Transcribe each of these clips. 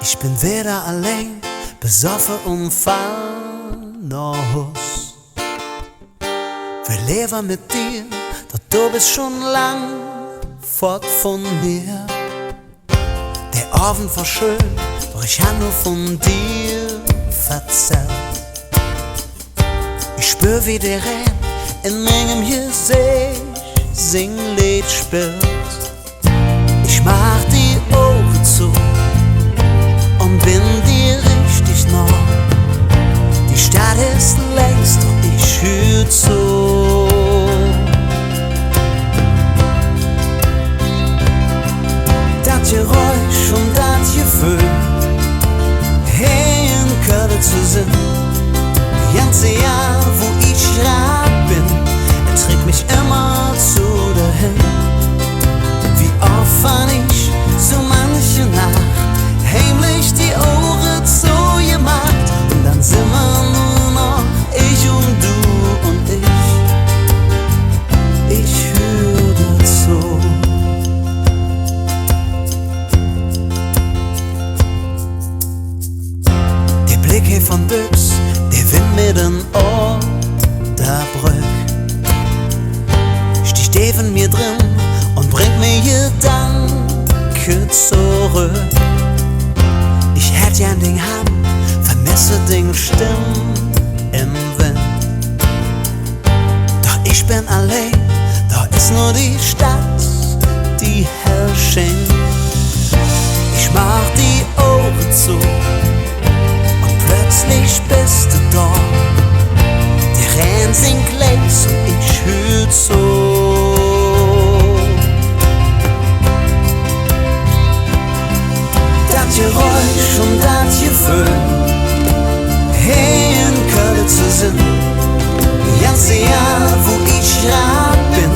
Ich bin weder allein, besoffen und fahrlos. Will leben mit dir, doch du bist schon lang fort von mir. Der Abend war schön, doch ich hab nur von dir verzählt. Ich spür, wie der Rhein in meinem Gesicht Singlied spielt. Ich mach die Augen zu und bin dir richtig nah. Die Stadt ist längst, doch ich hör zu. Dat Jeräusch und dat Jeföhl, hey, in Kölsch zu sind. Ganze Jahr, wo ich grad bin, trägt mich immer zu dahin. Wie oft fand ich so manche Nacht heimlich die Ohren zugemacht, und dann sind wir nur noch ich und du und ich höre dazu. Der Blick hier von Büchs, der Wind mit den Unterbrück, sticht in mir drin und bringt mir Gedanken zurück. Ich hätte ja ein Ding haben, vermesse Ding Stimmen im Wind. Doch ich bin allein, da ist nur die Stadt, die hell schenkt. Ich mach die Augen zu und plötzlich bist du da. Die Rhein singt längs und ich hör zu. Dat Jeräusch und dat Jeföhl, hey, in Kölsch zu sind. Ganze Jahr, wo ich grad bin,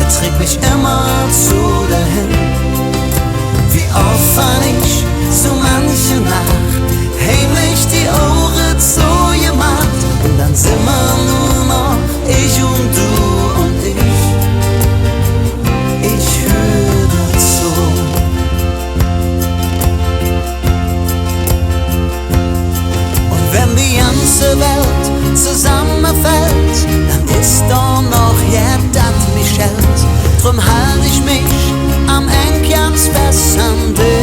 trägt mich immer zu dahin. Wie oft fand ich so manche Nacht heimlich die Ohren zugemacht, und dann sind wir nur noch ich und du und ich höre dazu. Und wenn die ganze Welt zusammenfällt, dann ist doch noch jeder, dat mich hält. Drum halt ich mich am Eng ganz fest an dir.